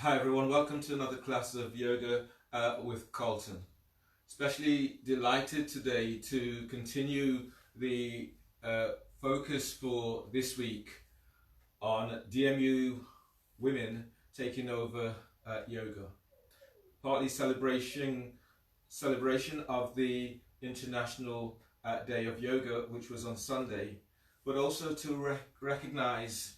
Hi everyone, welcome to another class of yoga with Carlton. Especially delighted today to continue the focus for this week on DMU women taking over yoga. Partly celebration of the International Day of Yoga, which was on Sunday, but also to recognize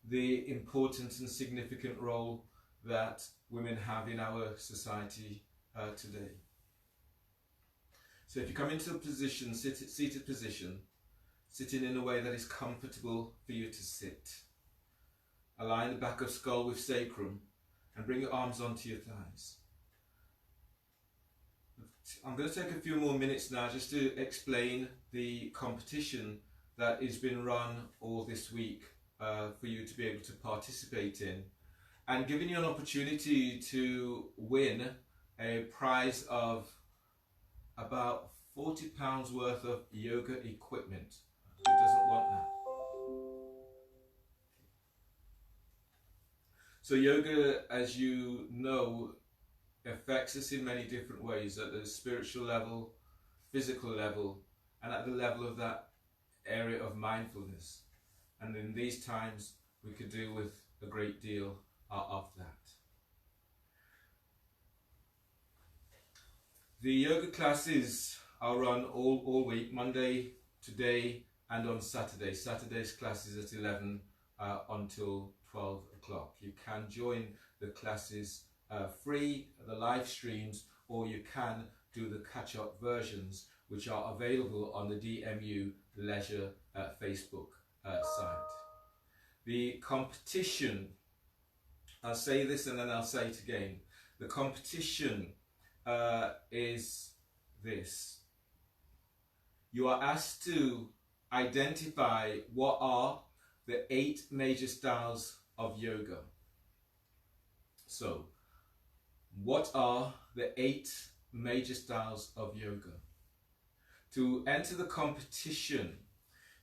the important and significant role that women have in our society today. So if you come into a position, seated position, sitting in a way that is comfortable for you to sit, align the back of skull with sacrum and bring your arms onto your thighs. I'm going to take a few more minutes now just to explain the competition that has been run all this week for you to be able to participate in, and giving you an opportunity to win a prize of about £40 worth of yoga equipment. Who doesn't want that? So yoga, as you know, affects us in many different ways, at the spiritual level, physical level, and at the level of that area of mindfulness. And in these times, we could do with a great deal of that. The yoga classes are run all week, Monday, today, and on Saturday. Saturday's class is at 11 until 12 o'clock. You can join the classes free, the live streams, or you can do the catch-up versions, which are available on the DMU Leisure Facebook site. The competition, I'll say this and then I'll say it again. The competition is this. You are asked to identify what are the 8 major styles of yoga. So, what are the 8 major styles of yoga? To enter the competition,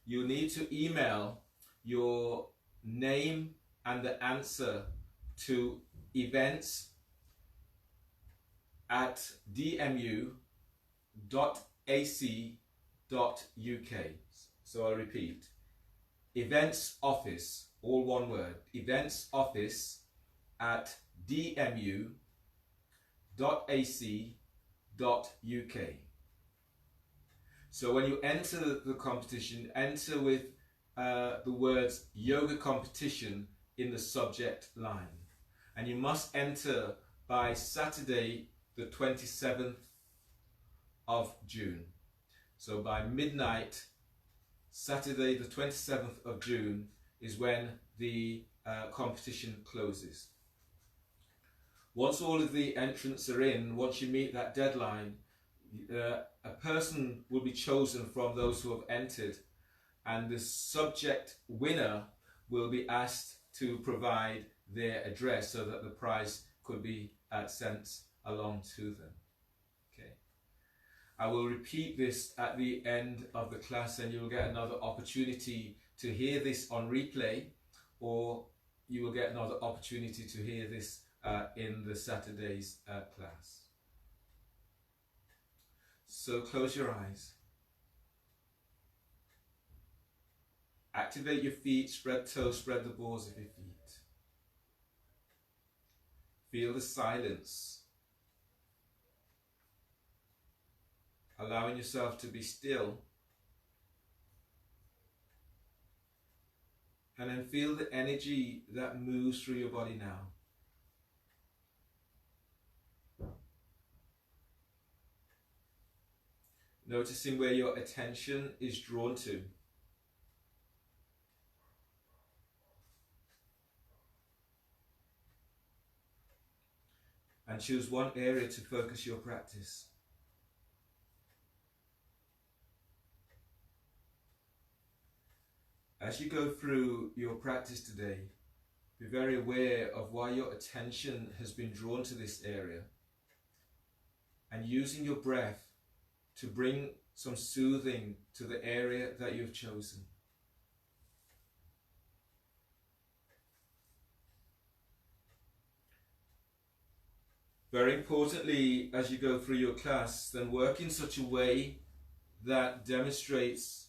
you need to email your name and the answer to events@dmu.ac.uk. So I repeat, events office, all one word, events office@dmu.ac.uk. So when you enter the competition, enter with the words yoga competition in the subject line. And you must enter by Saturday the 27th of June. So by midnight, Saturday the 27th of June is when the competition closes. Once all of the entrants are in, once you meet that deadline, a person will be chosen from those who have entered, and the subject winner will be asked to provide their address so that the prize could be sent along to them. Okay. I will repeat this at the end of the class, and you will get another opportunity to hear this on replay, or you will get another opportunity to hear this in the Saturday's class. So close your eyes. Activate your feet, spread toes, spread the balls of your feet. Feel the silence. Allowing yourself to be still. And then feel the energy that moves through your body now. Noticing where your attention is drawn to. And choose one area to focus your practice. As you go through your practice today, be very aware of why your attention has been drawn to this area, and using your breath to bring some soothing to the area that you've chosen. Very importantly, as you go through your class, then work in such a way that demonstrates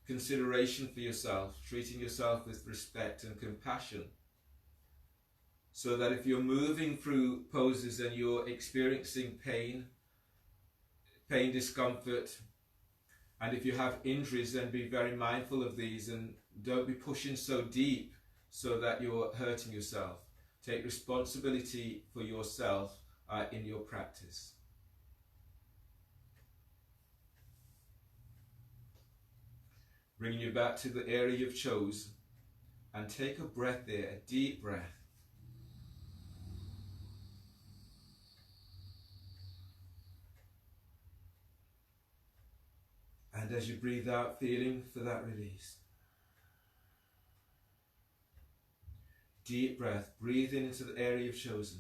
consideration for yourself, treating yourself with respect and compassion. So that if you're moving through poses and you're experiencing pain, discomfort, and if you have injuries, then be very mindful of these and don't be pushing so deep so that you're hurting yourself. Take responsibility for yourself in your practice. Bringing you back to the area you've chosen, and take a breath there, a deep breath. And as you breathe out, feeling for that release. Deep breath, breathe in into the area you've chosen.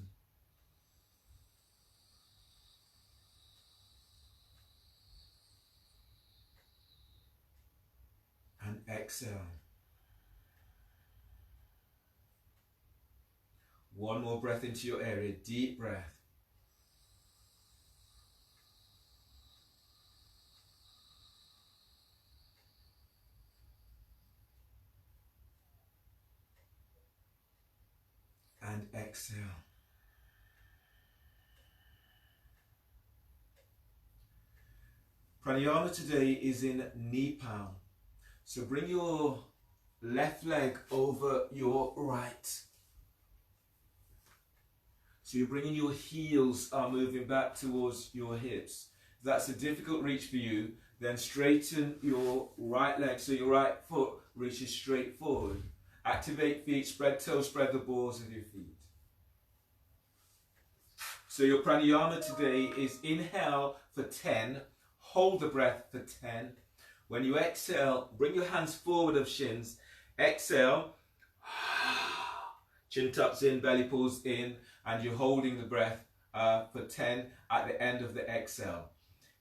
And exhale. One more breath into your area, deep breath. And exhale. Pranayama today is in knee palm. So bring your left leg over your right. So you're bringing your heels are moving back towards your hips. If that's a difficult reach for you, then straighten your right leg so your right foot reaches straight forward. Activate feet, spread toes, spread the balls of your feet. So your pranayama today is inhale for 10, hold the breath for 10. When you exhale, bring your hands forward of shins. Exhale, chin tucks in, belly pulls in, and you're holding the breath for 10 at the end of the exhale.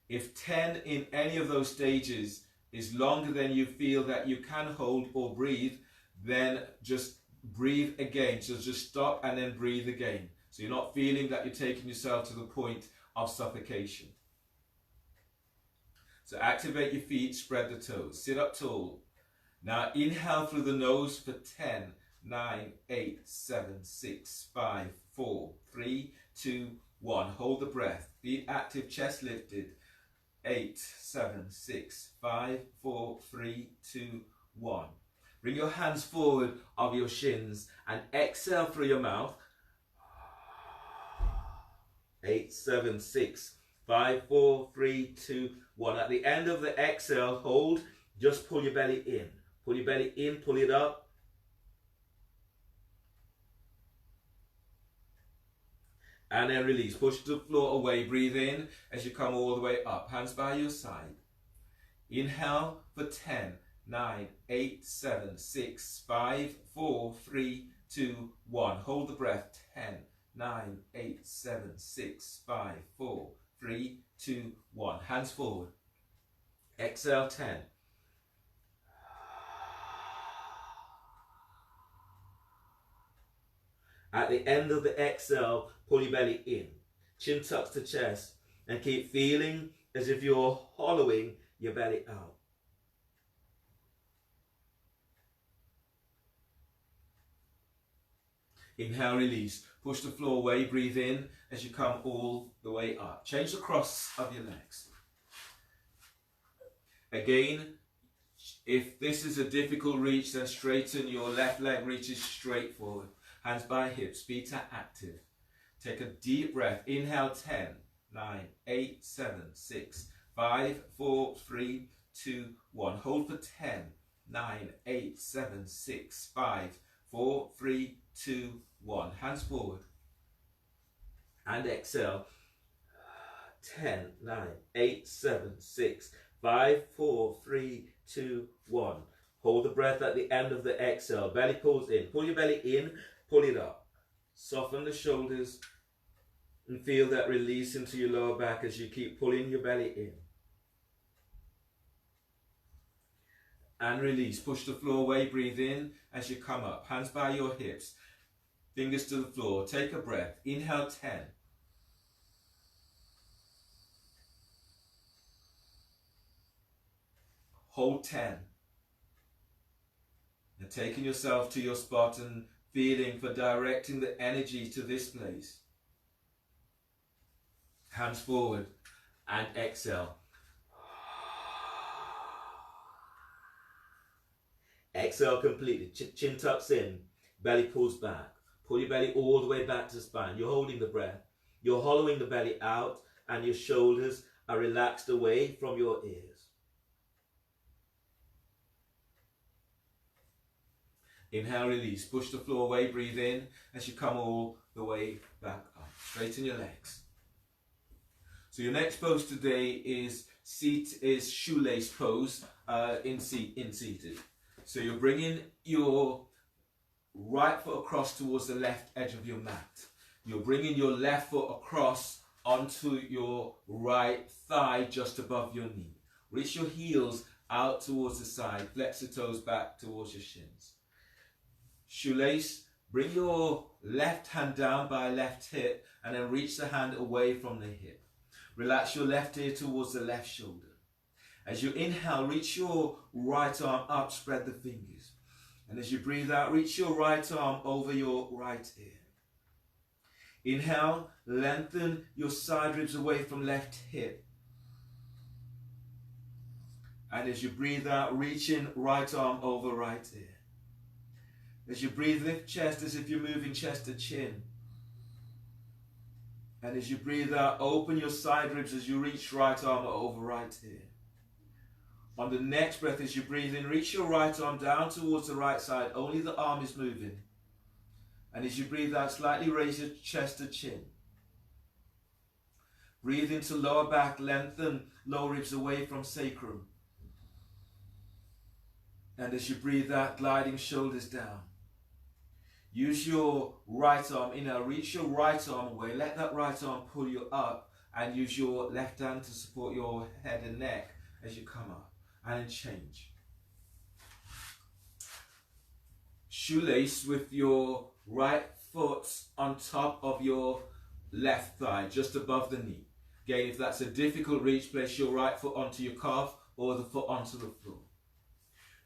If 10 in any of those stages is longer than you feel that you can hold or breathe, then just breathe again. So just stop and then breathe again. So you're not feeling that you're taking yourself to the point of suffocation. So activate your feet, spread the toes, sit up tall. Now inhale through the nose for 10, 9, 8, 7, 6, 5, 4, 3, 2, 1. Hold the breath. Feet active, chest lifted. 8, 7, 6, 5, 4, 3, 2, 1. Bring your hands forward of your shins and exhale through your mouth. 8, 7, 6, 5, 4, 3, 2, 1. At the end of the exhale, hold. Just pull your belly in. Pull your belly in, pull it up. And then release. Push the floor away. Breathe in as you come all the way up. Hands by your side. Inhale for 10, 9, 8, 7, 6, 5, 4, 3, 2, 1. Hold the breath. 10, 9, 8, 7, 6, 5, 4, 3, 2, 1. Hands forward. Exhale 10. At the end of the exhale, pull your belly in. Chin tucks to chest. And keep feeling as if you're hollowing your belly out. Inhale, release. Push the floor away. Breathe in as you come all the way up. Change the cross of your legs. Again, if this is a difficult reach, then straighten your left leg, reaches straight forward. Hands by hips, feet are active. Take a deep breath. Inhale 10, 9, 8, 7, 6, 5, 4, 3, 2, 1. Hold for 10, 9, 8, 7, 6, 5, 4, 3, 2, 1. Hands forward. And exhale. 10, 9, 8, 7, 6, 5, 4, 3, 2, 1. Hold the breath at the end of the exhale. Belly pulls in. Pull your belly in. Pull it up. Soften the shoulders and feel that release into your lower back as you keep pulling your belly in. And release. Push the floor away. Breathe in as you come up. Hands by your hips. Fingers to the floor. Take a breath. Inhale 10, Hold 10. And taking yourself to your spot and feeling for directing the energy to this place. Hands forward and exhale. Exhale completely. Chin tucks in, belly pulls back. Pull your belly all the way back to the spine. You're holding the breath. You're hollowing the belly out and your shoulders are relaxed away from your ears. Inhale, release. Push the floor away. Breathe in as you come all the way back up. Straighten your legs. So your next pose today is shoelace pose in seated. So you're bringing your right foot across towards the left edge of your mat. You're bringing your left foot across onto your right thigh just above your knee. Reach your heels out towards the side. Flex the toes back towards your shins. Shoelace, bring your left hand down by left hip and then reach the hand away from the hip. Relax your left ear towards the left shoulder. As you inhale, reach your right arm up, spread the fingers. And as you breathe out, reach your right arm over your right ear. Inhale, lengthen your side ribs away from left hip. And as you breathe out, reach in right arm over right ear. As you breathe, lift chest as if you're moving chest to chin. And as you breathe out, open your side ribs as you reach right arm over right ear. On the next breath, as you breathe in, reach your right arm down towards the right side. Only the arm is moving. And as you breathe out, slightly raise your chest to chin. Breathe into lower back, lengthen lower ribs away from sacrum. And as you breathe out, gliding shoulders down. Use your right arm, inhale, reach your right arm away. Let that right arm pull you up and use your left hand to support your head and neck as you come up. And then change. Shoelace with your right foot on top of your left thigh, just above the knee. Again, if that's a difficult reach, place your right foot onto your calf or the foot onto the floor.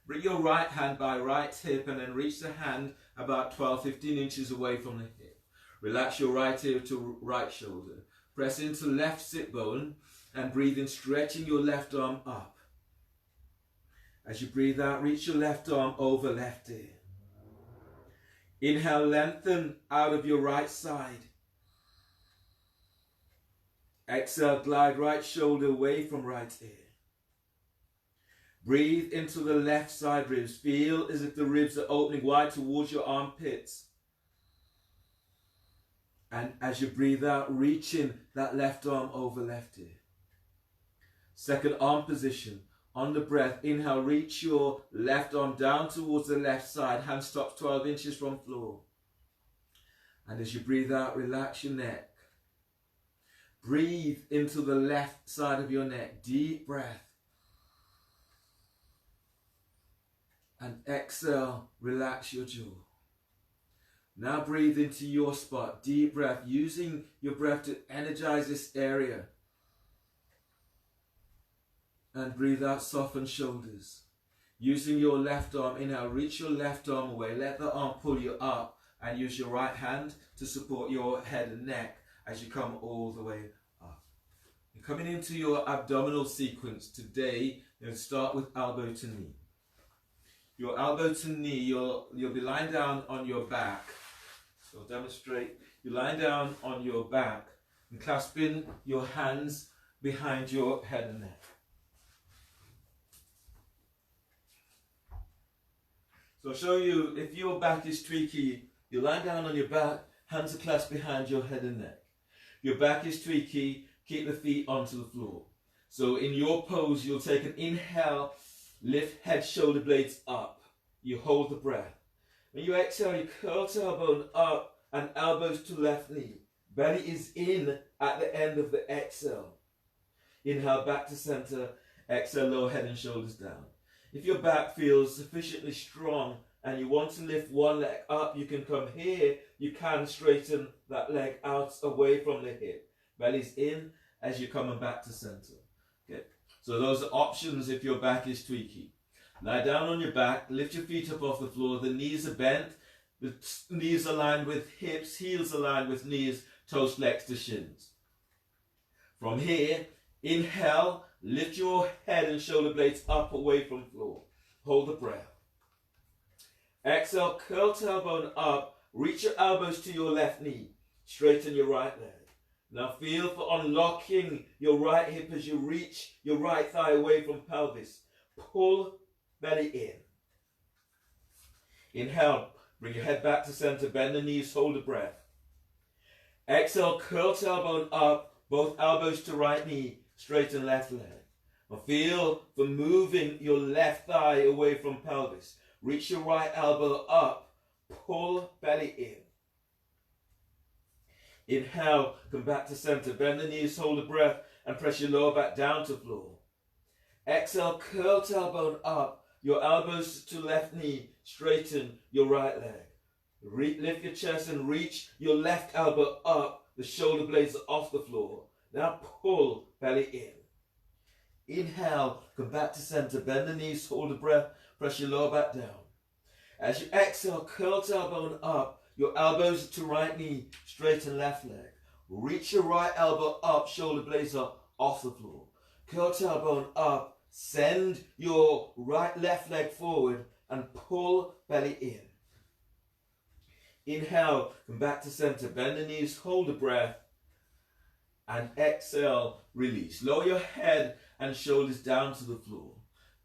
Bring your right hand by right hip and then reach the hand about 12-15 inches away from the hip. Relax your right ear to right shoulder. Press into left sit bone and breathe in, stretching your left arm up. As you breathe out, reach your left arm over left ear. Inhale, lengthen out of your right side. Exhale, glide right shoulder away from right ear. Breathe into the left side ribs. Feel as if the ribs are opening wide towards your armpits. And as you breathe out, reach in that left arm over left ear. Second arm position. On the breath, inhale, reach your left arm down towards the left side. Hand stops 12 inches from floor. And as you breathe out, relax your neck. Breathe into the left side of your neck. Deep breath. And exhale, relax your jaw. Now breathe into your spot. Deep breath, using your breath to energize this area. And breathe out, soften shoulders. Using your left arm, inhale, reach your left arm away. Let the arm pull you up and use your right hand to support your head and neck as you come all the way up. You're coming into your abdominal sequence today. You'll start with elbow to knee. Your elbow to knee, you'll be lying down on your back. So I'll demonstrate. You're lying down on your back and clasping your hands behind your head and neck. So I'll show you, if your back is tweaky, you're lying down on your back, hands are clasped behind your head and neck. Your back is tweaky, keep the feet onto the floor. So in your pose, you'll take an inhale, lift head, shoulder blades up. You hold the breath. When you exhale, you curl tailbone up and elbows to left knee. Belly is in at the end of the exhale. Inhale back to center, exhale, lower head and shoulders down. If your back feels sufficiently strong and you want to lift one leg up, you can come here. You can straighten that leg out away from the hip. Belly's in as you're coming back to center. Okay. So those are options if your back is tweaky. Lie down on your back, lift your feet up off the floor, the knees are bent, the knees aligned with hips, heels aligned with knees, toes flexed to shins. From here, inhale, lift your head and shoulder blades up away from floor. Hold the breath. Exhale, curl tailbone up, reach your elbows to your left knee, straighten your right leg. Now feel for unlocking your right hip as you reach your right thigh away from pelvis. Pull belly in. Inhale, bring your head back to center, bend the knees, hold the breath. Exhale, curl tailbone up, both elbows to right knee, straighten left leg. Now feel for moving your left thigh away from pelvis. Reach your right elbow up, pull belly in. Inhale, come back to center, bend the knees, hold the breath, and press your lower back down to floor. Exhale, curl tailbone up, your elbows to left knee, straighten your right leg. Lift your chest and reach your left elbow up, the shoulder blades are off the floor. Now pull belly in. Inhale, come back to center, bend the knees, hold the breath, press your lower back down. As you exhale, curl tailbone up, your elbows to right knee, straighten left leg. Reach your right elbow up, shoulder blades are off the floor. Curl tailbone up, send your left leg forward and pull belly in. Inhale, come back to center, bend the knees, hold the breath, and exhale, release. Lower your head and shoulders down to the floor.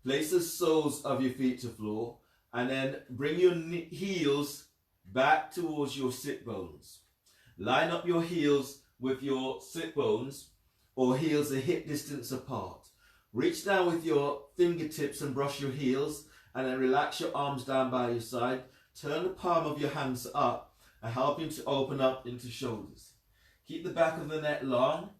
Place the soles of your feet to floor, and then bring your heels back towards your sit bones. Line up your heels with your sit bones, or heels a hip distance apart. Reach down with your fingertips and brush your heels, and then relax your arms down by your side. Turn the palm of your hands up and help you to open up into shoulders. Keep the back of the neck long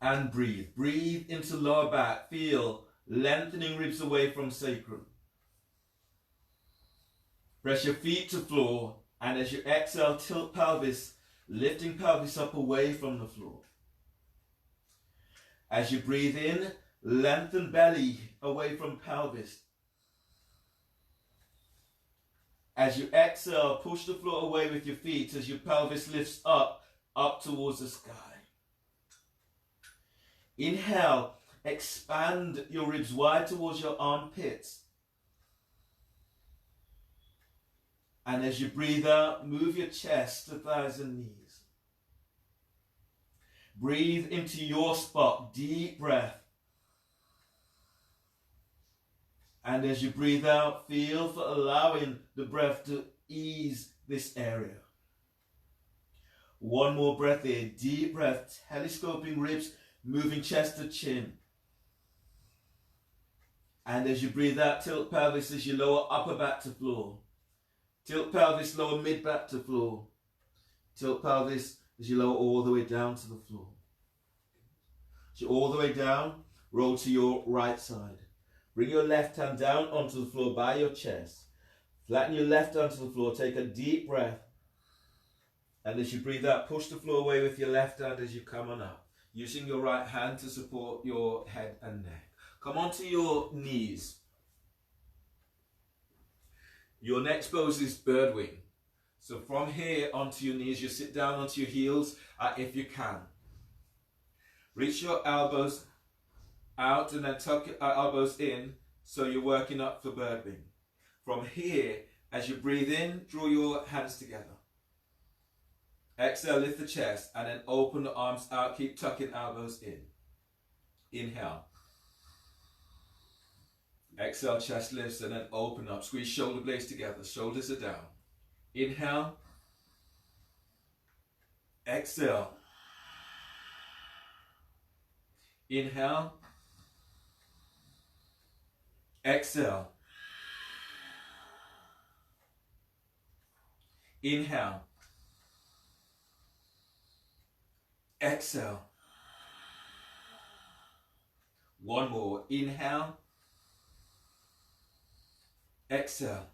and breathe. Breathe into lower back. Feel lengthening ribs away from sacrum. Press your feet to floor, and as you exhale, tilt pelvis, lifting pelvis up away from the floor. As you breathe in, lengthen belly away from pelvis. As you exhale, push the floor away with your feet as your pelvis lifts up towards the sky. Inhale, expand your ribs wide towards your armpits. And as you breathe out, move your chest to thighs and knees. Breathe into your spot, deep breath. And as you breathe out, feel for allowing the breath to ease this area. One more breath in, deep breath, telescoping ribs, moving chest to chin. And as you breathe out, tilt pelvis as you lower upper back to floor. Tilt pelvis, lower mid back to floor. Tilt pelvis as you lower all the way down to the floor. As you all the way down, roll to your right side. Bring your left hand down onto the floor by your chest. Flatten your left arm to the floor. Take a deep breath. And as you breathe out, push the floor away with your left hand as you come on up. Using your right hand to support your head and neck. Come onto your knees. Your next pose is bird wing. So from here onto your knees, you sit down onto your heels if you can. Reach your elbows out and then tuck your elbows in so you're working up for bird wing. From here, as you breathe in, draw your hands together. Exhale, lift the chest and then open the arms out. Keep tucking elbows in. Inhale. Exhale, chest lifts and then open up. Squeeze shoulder blades together. Shoulders are down. Inhale. Exhale. Inhale. Exhale. Inhale. Exhale. One more. Inhale. Exhale.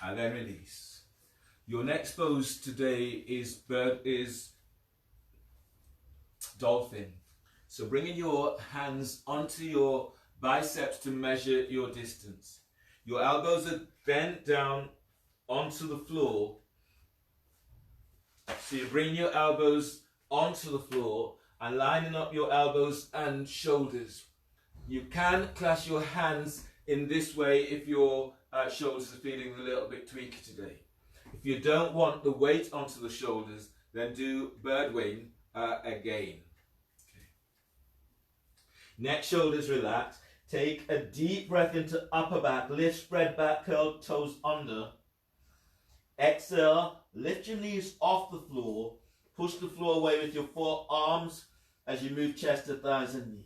And then release. Your next pose today is dolphin. So bringing your hands onto your biceps to measure your distance. Your elbows are bent down onto the floor. So you bring your elbows onto the floor and lining up your elbows and shoulders. You can clasp your hands in this way if your shoulders are feeling a little bit tweaky today. If you don't want the weight onto the shoulders, then do bird wing again. Okay. Neck, shoulders relax. Take a deep breath into upper back. Lift, spread back, curl toes under. Exhale, lift your knees off the floor. Push the floor away with your forearms as you move chest to thighs and knees.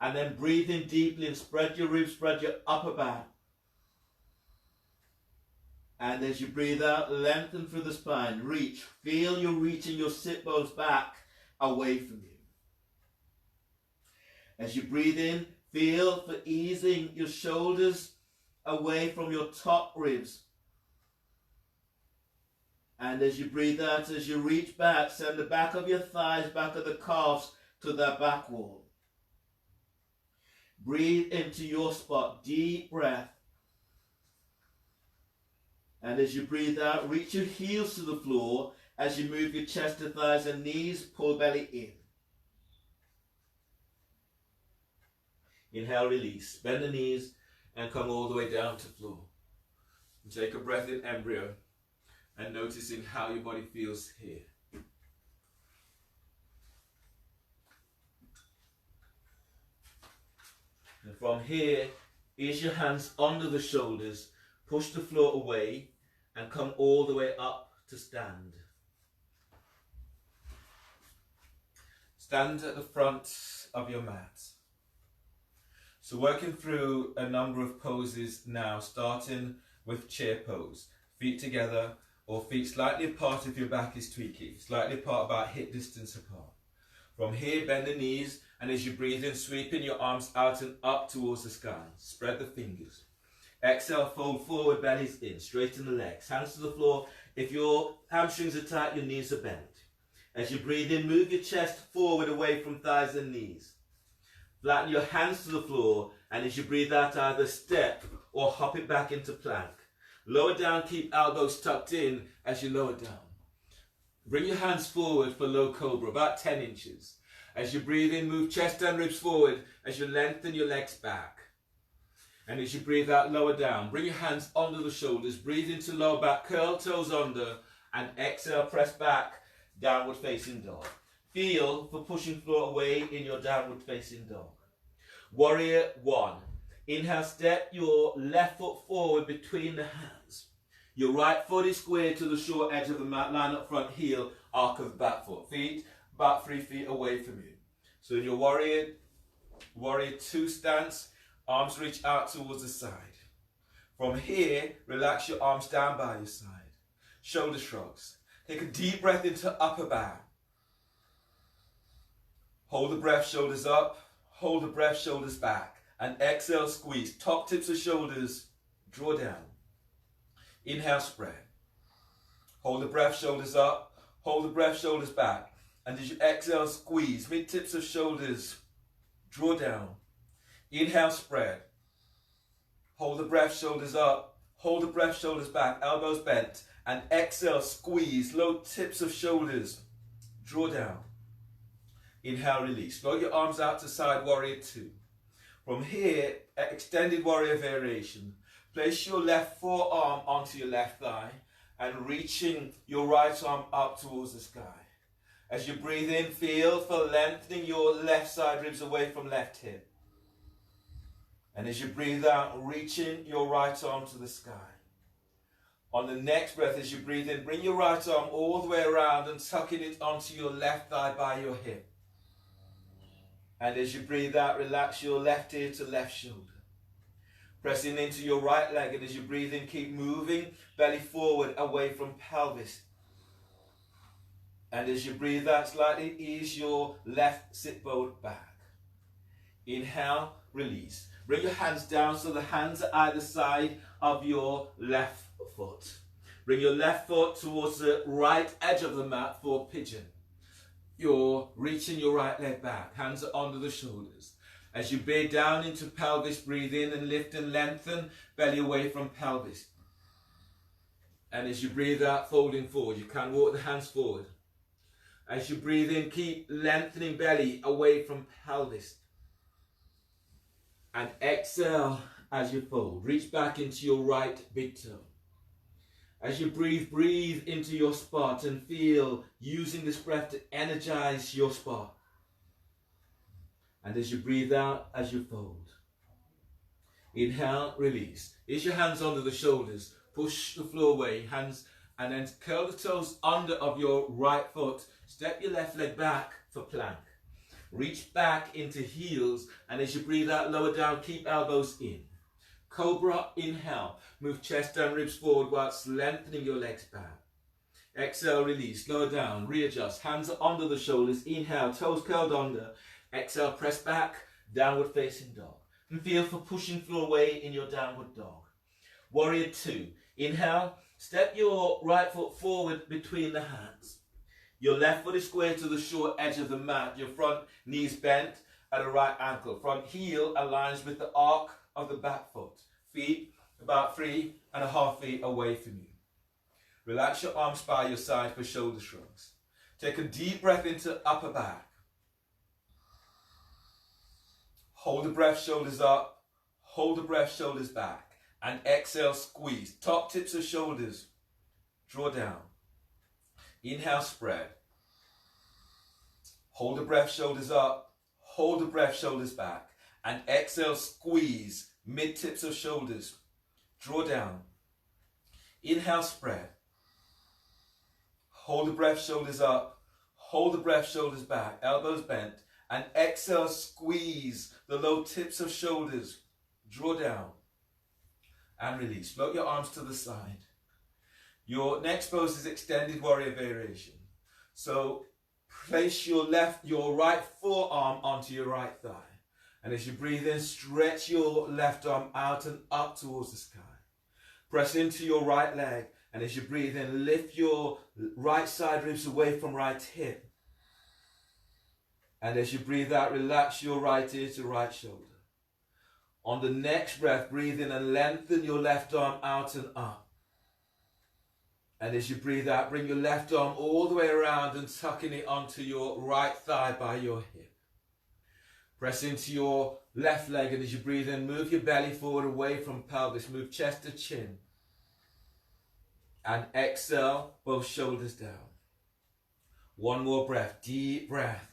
And then breathe in deeply and spread your ribs, spread your upper back. And as you breathe out, lengthen through the spine. Reach. Feel you're reaching your sit bones back away from you. As you breathe in, feel for easing your shoulders away from your top ribs. And as you breathe out, as you reach back, send the back of your thighs, back of the calves to the back wall. Breathe into your spot. Deep breath. And as you breathe out, reach your heels to the floor. As you move your chest to thighs and knees, pull belly in. Inhale, release. Bend the knees and come all the way down to floor. And take a breath in embryo and noticing how your body feels here. And from here, ease your hands under the shoulders, push the floor away and come all the way up to stand. Stand at the front of your mat. So working through a number of poses now, starting with chair pose. Feet together or feet slightly apart if your back is tweaky, slightly apart, about hip distance apart. From here, bend the knees, and as you breathe in, sweeping your arms out and up towards the sky. Spread the fingers. Exhale, fold forward, bellies in, straighten the legs, hands to the floor. If your hamstrings are tight, your knees are bent. As you breathe in, move your chest forward away from thighs and knees. Flatten your hands to the floor, and as you breathe out, either step or hop it back into plank. Lower down, keep elbows tucked in as you lower down. Bring your hands forward for low cobra, about 10 inches. As you breathe in, move chest and ribs forward as you lengthen your legs back. And as you breathe out, lower down. Bring your hands under the shoulders. Breathe into lower back, curl toes under, and exhale, press back, downward facing dog. Feel for pushing floor away in your downward facing dog. Warrior one. Inhale, step your left foot forward between the hands. Your right foot is squared to the short edge of the mat. Line up front heel, arc of the back foot. Feet about 3 feet away from you. So in your warrior two stance, arms reach out towards the side. From here, relax your arms down by your side. Shoulder shrugs. Take a deep breath into upper back. Hold the breath, shoulders up. Hold the breath, shoulders back. And exhale, squeeze. Top tips of shoulders, draw down. Inhale, spread. Hold the breath, shoulders up. Hold the breath, shoulders back. And as you exhale, squeeze. Mid tips of shoulders, draw down. Inhale, spread. Hold the breath, shoulders up. Hold the breath, shoulders back. Elbows bent. And exhale, squeeze. Low tips of shoulders, draw down. Inhale, release. Float your arms out to side, warrior two. From here, extended warrior variation. Place your left forearm onto your left thigh and reaching your right arm up towards the sky. As you breathe in, feel for lengthening your left side ribs away from left hip. And as you breathe out, reaching your right arm to the sky. On the next breath, as you breathe in, bring your right arm all the way around and tucking it onto your left thigh by your hip. And as you breathe out, relax your left ear to left shoulder. Pressing into your right leg, and as you breathe in, keep moving, belly forward, away from pelvis. And as you breathe out, slightly ease your left sit bone back. Inhale, release. Bring your hands down so the hands are either side of your left foot. Bring your left foot towards the right edge of the mat for pigeon. you're reaching your right leg back. Hands are under the shoulders. As you bear down into pelvis, breathe in and lift and lengthen. Belly away from pelvis. And as you breathe out, folding forward. You can walk the hands forward. As you breathe in, keep lengthening belly away from pelvis. And exhale as you fold. Reach back into your right big toe. As you breathe, breathe into your spot and feel using this breath to energize your spot. And as you breathe out, as you fold. Inhale, release. Is your hands under the shoulders. Push the floor away, hands, and then curl the toes under of your right foot. Step your left leg back for plank. Reach back into heels, and as you breathe out, lower down, keep elbows in. Cobra, inhale. Move chest down, ribs forward whilst lengthening your legs back. Exhale, release, lower down, readjust. Hands are under the shoulders. Inhale, toes curled under. Exhale, press back, downward facing dog. And feel for pushing floor away in your downward dog. Warrior 2. Inhale, step your right foot forward between the hands. Your left foot is square to the short edge of the mat. Your front knee is bent at a right ankle. Front heel aligns with the arc of the back foot. Feet about 3.5 feet away from you. Relax your arms by your side for shoulder shrugs. Take a deep breath into upper back. Hold the breath, shoulders up. Hold the breath, shoulders back. And exhale, squeeze. Top tips of shoulders. Draw down. Inhale, spread. Hold the breath, shoulders up. Hold the breath, shoulders back. And exhale, squeeze. Mid tips of shoulders. Draw down. Inhale, spread. Hold the breath, shoulders up. Hold the breath, shoulders back. Elbows bent. And exhale, squeeze the low tips of shoulders. Draw down. And release. Float your arms to the side. Your next pose is extended warrior variation. So place your right forearm onto your right thigh. And as you breathe in, stretch your left arm out and up towards the sky. Press into your right leg. And as you breathe in, lift your right side ribs away from right hip. And as you breathe out, relax your right ear to right shoulder. On the next breath, breathe in and lengthen your left arm out and up. And as you breathe out, bring your left arm all the way around and tucking it onto your right thigh by your hip. Press into your left leg, and as you breathe in, move your belly forward away from pelvis. Move chest to chin. And exhale, both shoulders down. One more breath, deep breath.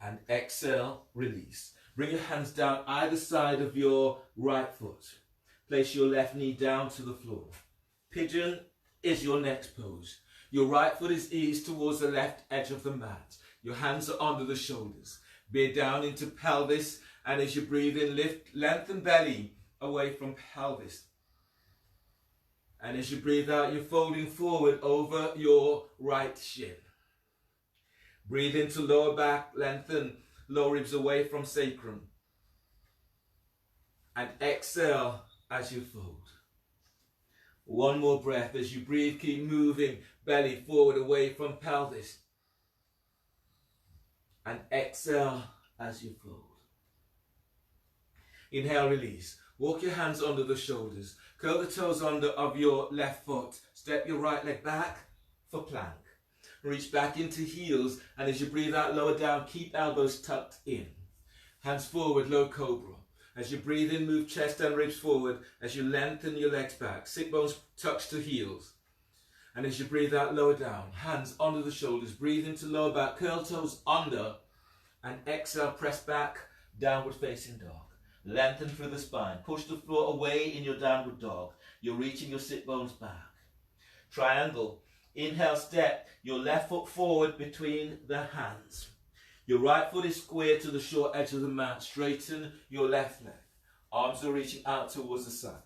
And exhale, release. Bring your hands down either side of your right foot. Place your left knee down to the floor. Pigeon is your next pose. Your right foot is eased towards the left edge of the mat. Your hands are under the shoulders. Bear down into pelvis, and as you breathe in, lift, lengthen belly away from pelvis. And as you breathe out, you're folding forward over your right shin. Breathe into lower back, lengthen lower ribs away from sacrum. And exhale as you fold. One more breath. As you breathe, keep moving belly forward away from pelvis. And exhale as you fold. Inhale, release. Walk your hands under the shoulders. Curl the toes under of your left foot. Step your right leg back for plank. Reach back into heels, and as you breathe out, lower down, keep elbows tucked in. Hands forward, low cobra. As you breathe in, move chest and ribs forward as you lengthen your legs back. Sit bones touch to heels. And as you breathe out, lower down, hands under the shoulders. Breathe into lower back, curl toes under, and exhale, press back, downward facing dog. Lengthen through the spine. Push the floor away in your downward dog. You're reaching your sit bones back. Triangle. Inhale, step your left foot forward between the hands. Your right foot is square to the short edge of the mat. Straighten your left leg. Arms are reaching out towards the side.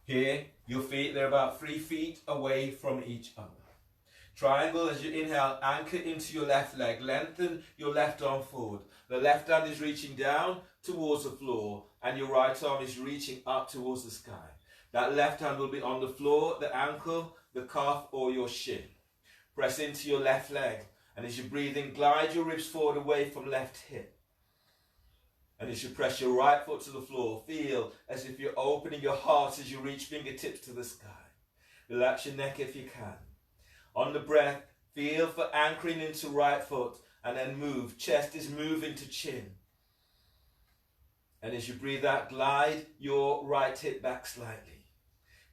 Here, your feet, they're about 3 feet away from each other. Triangle, as you inhale, anchor into your left leg. Lengthen your left arm forward. The left hand is reaching down towards the floor, and your right arm is reaching up towards the sky. That left hand will be on the floor, the ankle, the calf, or your shin. Press into your left leg. And as you breathe in, glide your ribs forward away from left hip. And as you press your right foot to the floor, feel as if you're opening your heart as you reach fingertips to the sky. Relax your neck if you can. On the breath, feel for anchoring into right foot and then move. Chest is moving to chin. And as you breathe out, glide your right hip back slightly.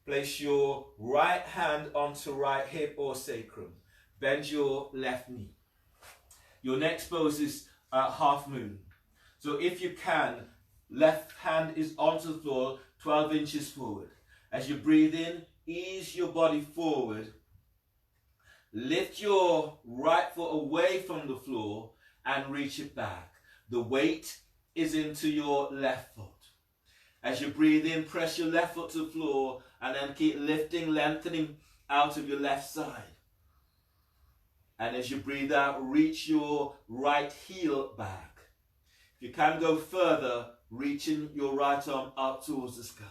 Place your right hand onto right hip or sacrum. Bend your left knee. Your next pose is half moon. So if you can, left hand is onto the floor, 12 inches forward. As you breathe in, ease your body forward. Lift your right foot away from the floor and reach it back. The weight is into your left foot. As you breathe in, press your left foot to the floor and then keep lifting, lengthening out of your left side. And as you breathe out, reach your right heel back. If you can go further, reaching your right arm up towards the sky.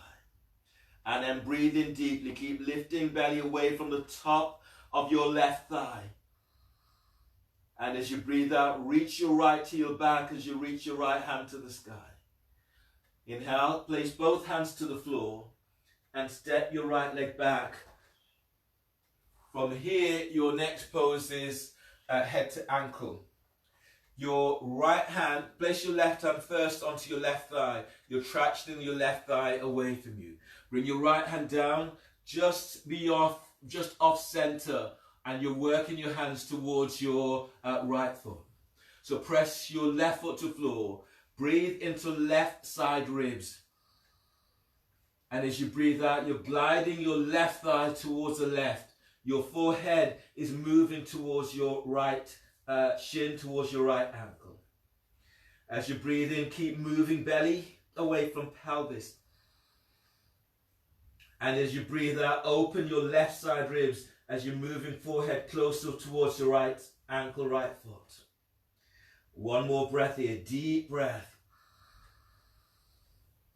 And then breathe in deeply. Keep lifting belly away from the top of your left thigh. And as you breathe out, reach your right heel back as you reach your right hand to the sky. Inhale, place both hands to the floor and step your right leg back. From here, your next pose is head to ankle. Your right hand, place your left hand first onto your left thigh. You're tractioning your left thigh away from you. Bring your right hand down, just off center, and you're working your hands towards your right foot. So press your left foot to floor. Breathe into left side ribs. And as you breathe out, you're gliding your left thigh towards the left. Your forehead is moving towards your right shin, towards your right ankle. As you breathe in, keep moving belly away from pelvis. And as you breathe out, open your left side ribs as you're moving forehead closer towards your right ankle, right foot. One more breath here, deep breath.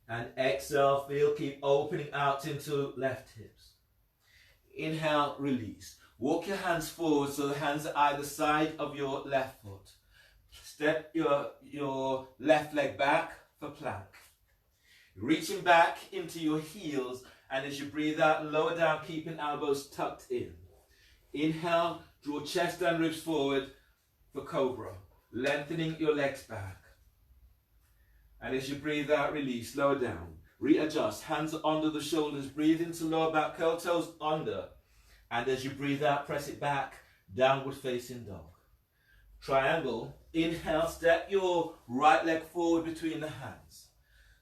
And exhale, feel, keep opening out into left hips. Inhale, release. Walk your hands forward so the hands are either side of your left foot. Step your left leg back for plank. Reaching back into your heels, and as you breathe out, lower down, keeping elbows tucked in. Inhale, draw chest and ribs forward for cobra, lengthening your legs back. And as you breathe out, release, lower down. Readjust, hands under the shoulders, breathe into lower back, curl toes under. And as you breathe out, press it back, downward facing dog. Triangle, inhale, step your right leg forward between the hands.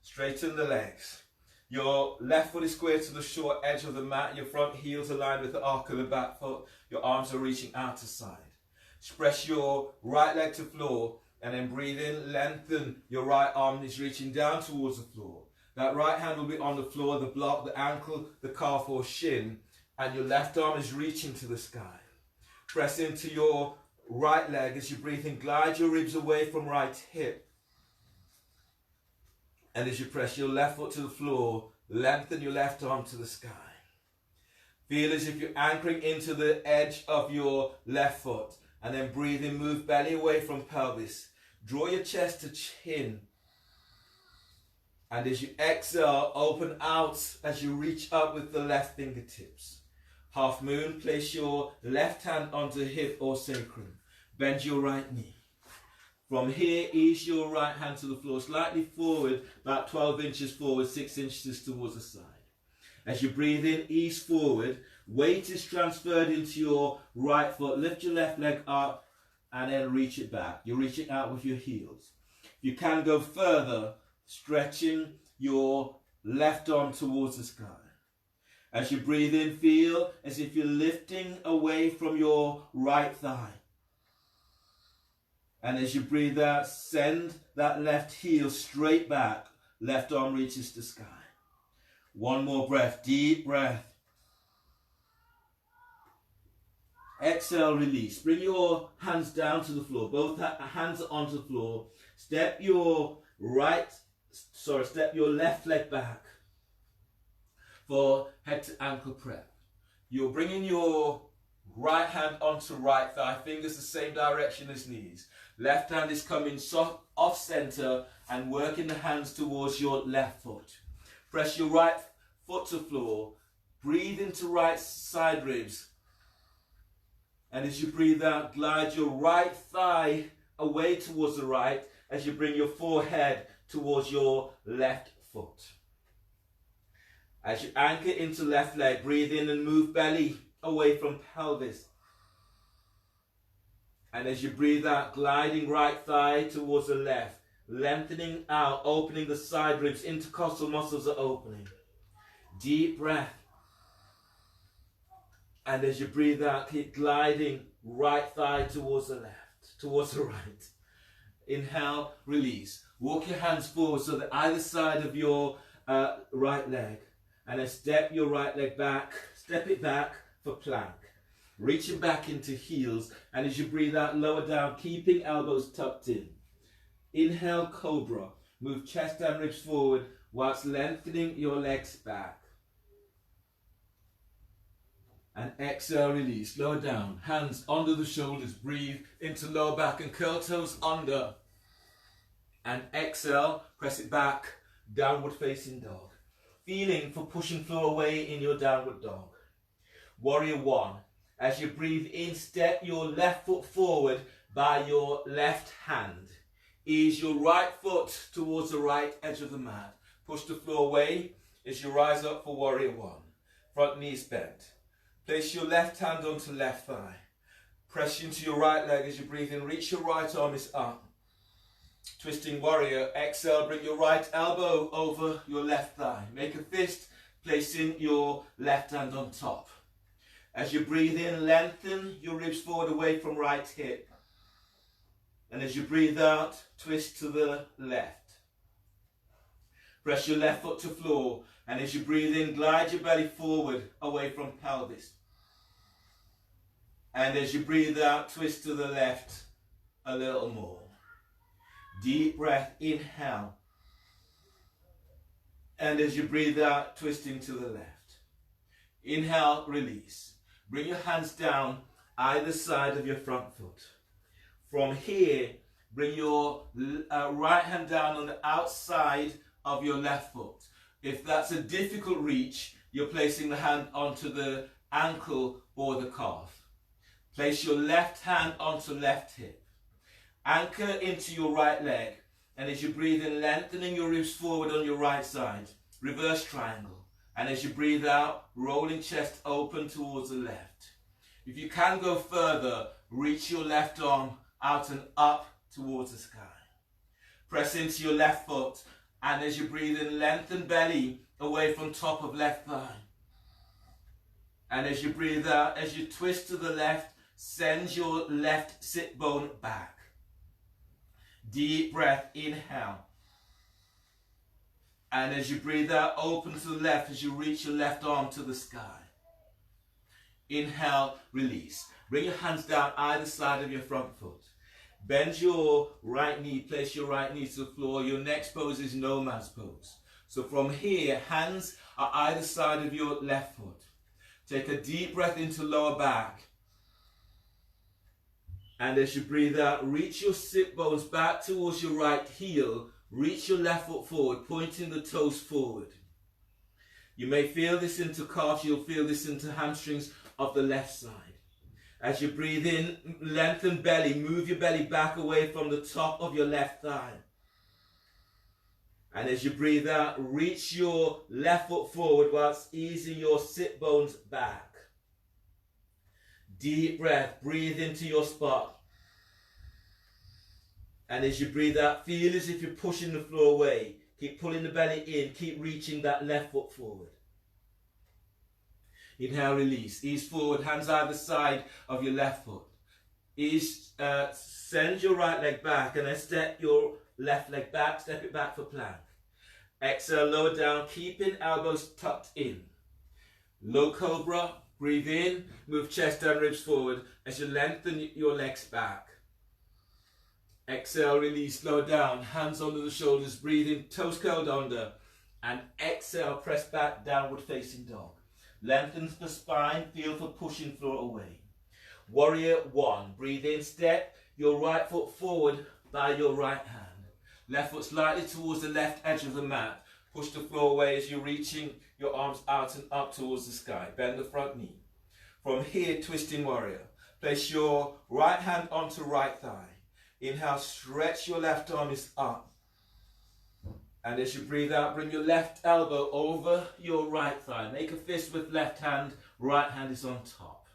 Straighten the legs. Your left foot is square to the short edge of the mat. Your front heel's aligned with the arc of the back foot. Your arms are reaching out to side. Press your right leg to floor and then breathe in, lengthen. Your right arm is reaching down towards the floor. That right hand will be on the floor, the block, the ankle, the calf or shin, and your left arm is reaching to the sky. Press into your right leg as you breathe in, glide your ribs away from right hip. And as you press your left foot to the floor, lengthen your left arm to the sky. Feel as if you're anchoring into the edge of your left foot. And then breathe in, move belly away from pelvis. Draw your chest to chin. And as you exhale, open out as you reach up with the left fingertips. Half moon, place your left hand onto hip or sacrum. Bend your right knee. From here, ease your right hand to the floor, slightly forward, about 12 inches forward, 6 inches towards the side. As you breathe in, ease forward. Weight is transferred into your right foot. Lift your left leg up and then reach it back. You're reaching out with your heels. You can go further, stretching your left arm towards the sky. As you breathe in, feel as if you're lifting away from your right thigh. And as you breathe out, send that left heel straight back. Left arm reaches the sky. One more breath, deep breath. Exhale, release. Bring your hands down to the floor. Both hands are onto the floor. Step your left leg back for head to ankle prep. You're bringing your Right hand onto right thigh, fingers the same direction as knees. Left hand is coming soft off center and working the hands towards your left foot. Press your right foot to floor. Breathe into right side ribs. And as you breathe out, glide your right thigh away towards the right as you bring your forehead towards your left foot. As you anchor into left leg, breathe in and move belly away from pelvis. And as you breathe out, gliding right thigh towards the left, lengthening out, opening the side ribs, intercostal muscles are opening. Deep breath. And as you breathe out, keep gliding right thigh towards the left, towards the right. Inhale, release. Walk your hands forward so that either side of your right leg. And then step your right leg back, step it back for plank. Reaching back into heels, and as you breathe out, lower down, keeping elbows tucked in. Inhale, cobra. Move chest and ribs forward whilst lengthening your legs back. And exhale, release, lower down, hands under the shoulders, breathe into lower back and curl toes under. And exhale, press it back, downward facing dog. Feeling for pushing floor away in your downward dog. Warrior one. As you breathe in, step your left foot forward by your left hand. Ease your right foot towards the right edge of the mat. Push the floor away as you rise up for warrior one. Front knees bent. Place your left hand onto left thigh. Press into your right leg as you breathe in. Reach your right arm is up. Twisting warrior. Exhale, bring your right elbow over your left thigh. Make a fist, placing your left hand on top. As you breathe in, lengthen your ribs forward away from right hip. And as you breathe out, twist to the left. Press your left foot to floor. And as you breathe in, glide your belly forward away from pelvis. And as you breathe out, twist to the left a little more. Deep breath, inhale. And as you breathe out, twisting to the left. Inhale, release. Bring your hands down either side of your front foot. From here, bring your right hand down on the outside of your left foot. If that's a difficult reach, you're placing the hand onto the ankle or the calf. Place your left hand onto left hip. Anchor into your right leg. And as you breathe in, lengthening your ribs forward on your right side. Reverse triangle. And as you breathe out, rolling chest open towards the left. If you can go further, reach your left arm out and up towards the sky. Press into your left foot. And as you breathe in, lengthen belly away from top of left thigh. And as you breathe out, as you twist to the left, send your left sit bone back. Deep breath, inhale. And as you breathe out, open to the left as you reach your left arm to the sky. Inhale, release. Bring your hands down either side of your front foot. Bend your right knee, place your right knee to the floor. Your next pose is nomad's pose. So from here, hands are either side of your left foot. Take a deep breath into lower back. And as you breathe out, reach your sit bones back towards your right heel. Reach your left foot forward, pointing the toes forward. You may feel this into calves, you'll feel this into hamstrings of the left side. As you breathe in, lengthen belly, move your belly back away from the top of your left thigh. And as you breathe out, reach your left foot forward whilst easing your sit bones back. Deep breath, breathe into your spot. And as you breathe out, feel as if you're pushing the floor away. Keep pulling the belly in, keep reaching that left foot forward. Inhale, release. Ease forward, hands either side of your left foot. Ease, send your right leg back and then step your left leg back, step it back for plank. Exhale, lower down, keeping elbows tucked in. Low cobra, breathe in, move chest and ribs forward as you lengthen your legs back. Exhale, release, lower down, hands under the shoulders, breathe in, toes curled under. And exhale, press back, downward facing dog. Lengthens the spine, feel for pushing floor away. Warrior one. Breathe in, step your right foot forward by your right hand. Left foot slightly towards the left edge of the mat. Push the floor away as you're reaching your arms out and up towards the sky. Bend the front knee. From here, twisting warrior. Place your right hand onto right thigh. Inhale, stretch your left arm is up. And as you breathe out, bring your left elbow over your right thigh. Make a fist with left hand, right hand is on top.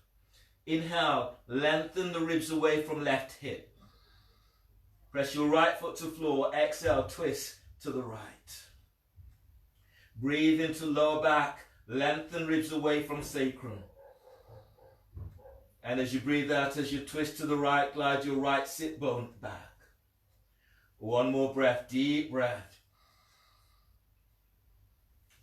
Inhale, lengthen the ribs away from left hip. Press your right foot to floor. Exhale, twist to the right. Breathe into lower back. Lengthen ribs away from sacrum. And as you breathe out, as you twist to the right, glide your right sit bone back. One more breath, deep breath.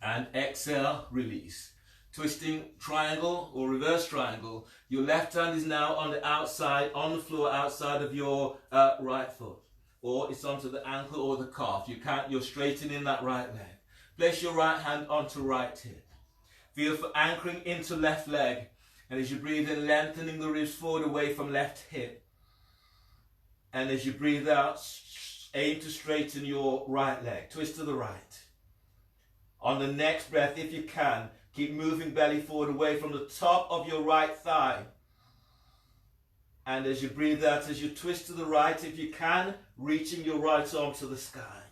And exhale, release. Twisting triangle or reverse triangle. Your left hand is now on the outside, on the floor outside of your right foot. Or it's onto the ankle or the calf. You're straightening that right leg. Place your right hand onto right hip. Feel for anchoring into left leg. And as you breathe in, lengthening the ribs forward away from left hip. And as you breathe out, aim to straighten your right leg. Twist to the right. On the next breath, if you can, keep moving belly forward away from the top of your right thigh. And as you breathe out, as you twist to the right, if you can, reaching your right arm to the sky.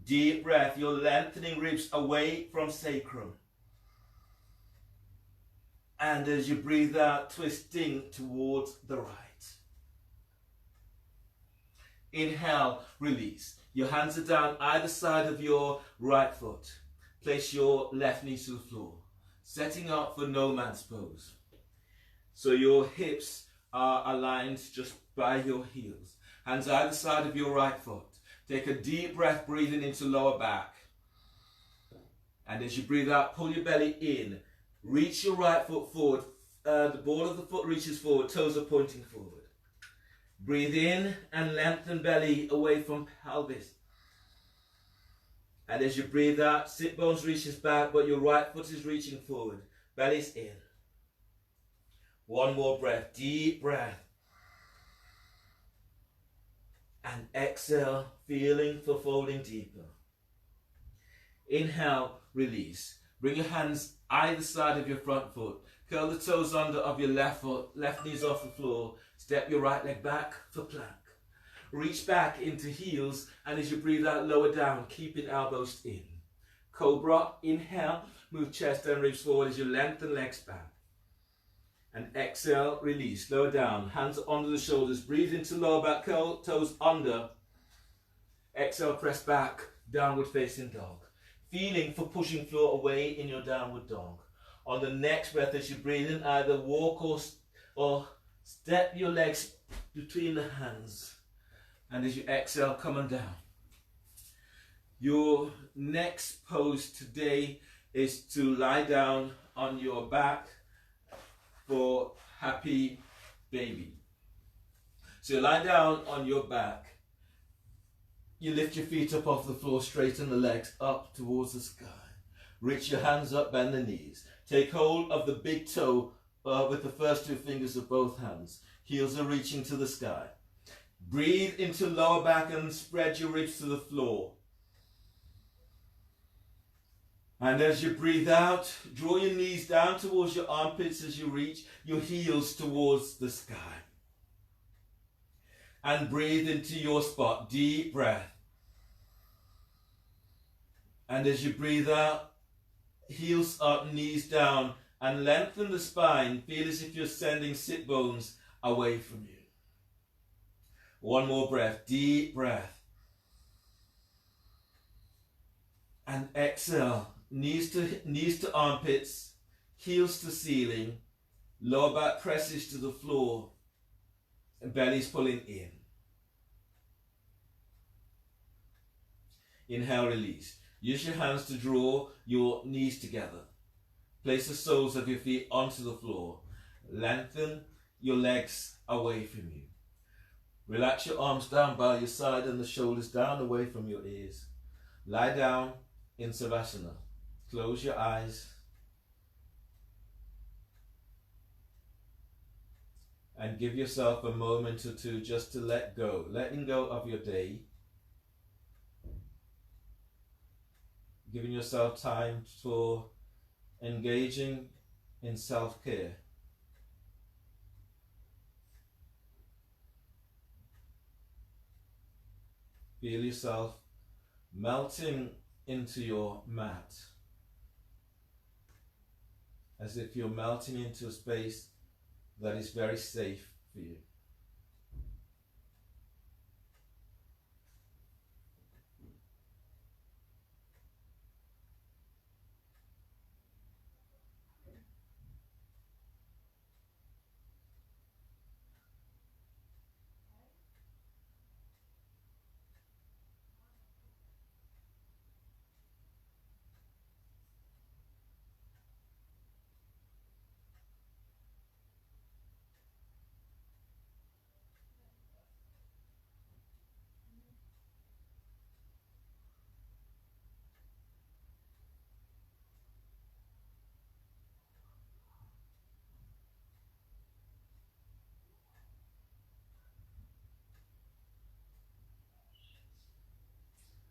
Deep breath, you're lengthening ribs away from sacrum. And as you breathe out, twisting towards the right. Inhale, release. Your hands are down either side of your right foot. Place your left knee to the floor, setting up for no man's pose. So your hips are aligned just by your heels. Hands either side of your right foot. Take a deep breath, breathing into lower back. And as you breathe out, pull your belly in. Reach your right foot forward. The ball of the foot reaches forward, toes are pointing forward. Breathe in and lengthen belly away from pelvis. And as you breathe out, sit bones reaches back, but your right foot is reaching forward. Belly's in. One more breath, deep breath. And exhale, feeling for folding deeper. Inhale, release. Bring your hands either side of your front foot. Curl the toes under of your left foot, left knees off the floor. Step your right leg back for plank. Reach back into heels, and as you breathe out, lower down, keeping elbows in. Cobra, inhale, move chest and ribs forward as you lengthen legs back. And exhale, release, lower down, hands under the shoulders, breathe into lower back, curl toes under. Exhale, press back, downward facing dog. Feeling for pushing floor away in your downward dog. On the next breath, as you breathe in, either walk or step your legs between the hands. And as you exhale, come on down. Your next pose today is to lie down on your back for happy baby. So you lie down on your back. You lift your feet up off the floor, straighten the legs up towards the sky. Reach your hands up, bend the knees. Take hold of the big toe with the first two fingers of both hands. Heels are reaching to the sky. Breathe into lower back and spread your ribs to the floor. And as you breathe out, draw your knees down towards your armpits as you reach your heels towards the sky. And breathe into your spot. Deep breath. And as you breathe out, heels up, knees down, and lengthen the spine. Feel as if you're sending sit bones away from you. One more breath, deep breath. And exhale, knees to armpits, heels to ceiling, lower back presses to the floor, and belly's pulling in. Inhale, release. Use your hands to draw your knees together. Place the soles of your feet onto the floor. Lengthen your legs away from you. Relax your arms down by your side and the shoulders down away from your ears. Lie down in Savasana. Close your eyes. and give yourself a moment or two just to let go, letting go of your day, giving yourself time for engaging in self-care. Feel yourself melting into your mat, as if you're melting into a space that is very safe for you.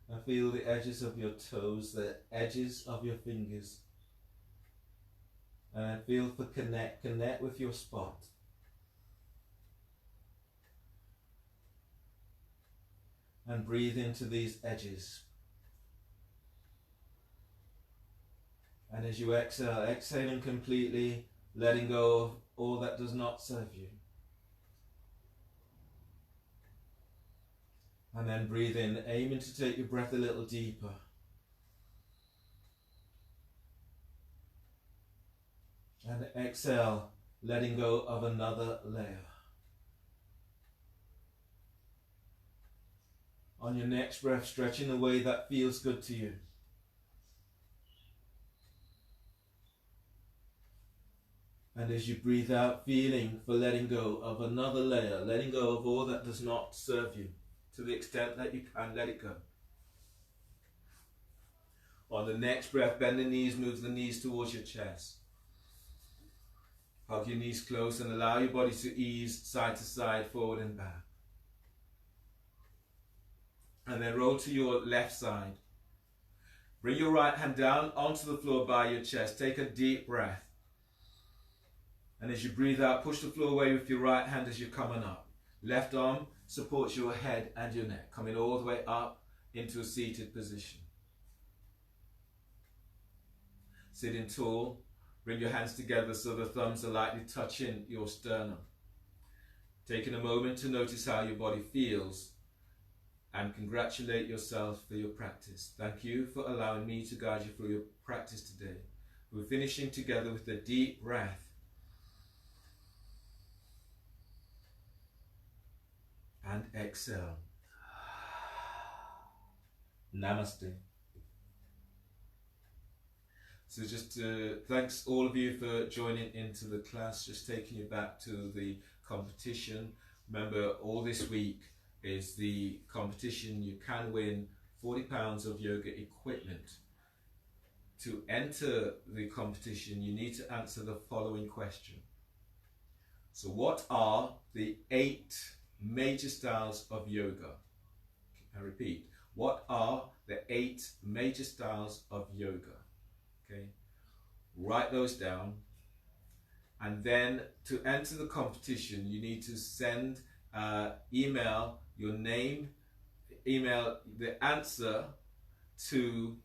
And feel the edges of your toes, the edges of your fingers. And feel for connect with your spot. And breathe into these edges. And as you exhale, exhaling completely, letting go of all that does not serve you. And then breathe in, aiming to take your breath a little deeper. And exhale, letting go of another layer. On your next breath, stretch in a way that feels good to you. And as you breathe out, feeling for letting go of another layer, letting go of all that does not serve you, to the extent that you can let it go. On the next breath, bend the knees, move the knees towards your chest. Hug your knees close and allow your body to ease side to side, forward and back. And then roll to your left side. Bring your right hand down onto the floor by your chest. Take a deep breath. And as you breathe out, push the floor away with your right hand as you're coming up. Left arm supports your head and your neck, coming all the way up into a seated position. Sitting tall, bring your hands together so the thumbs are lightly touching your sternum. Taking a moment to notice how your body feels and congratulate yourself for your practice. Thank you for allowing me to guide you through your practice today. We're finishing together with a deep breath. And exhale. Namaste. So just thanks all of you for joining into the class, just taking you back to the competition. Remember, all this week is the competition. You can win £40 of yoga equipment. To enter the competition, you need to answer the following question. So what are the 8 major styles of yoga? I repeat, what are the 8 major styles of yoga? Okay, write those down, and then to enter the competition you need to send email your name, email the answer to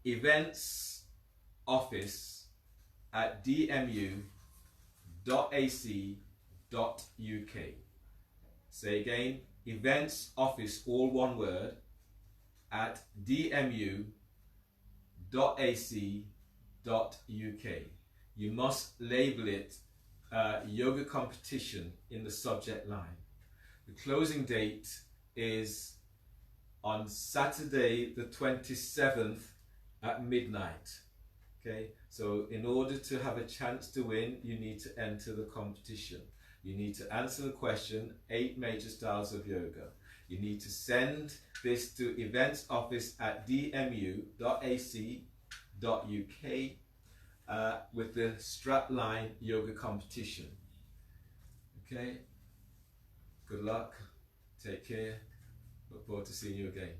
eventsoffice@dmu.ac.uk. Say again, events office, all one word, at dmu.ac.uk. You must label it yoga competition in the subject line. The closing date is on Saturday the 27th at midnight. Okay, so in order to have a chance to win, you need to enter the competition. You need to answer the question, 8 major styles of yoga. You need to send this to eventsoffice@dmu.ac.uk with the strapline yoga competition. Okay, good luck, take care, look forward to seeing you again.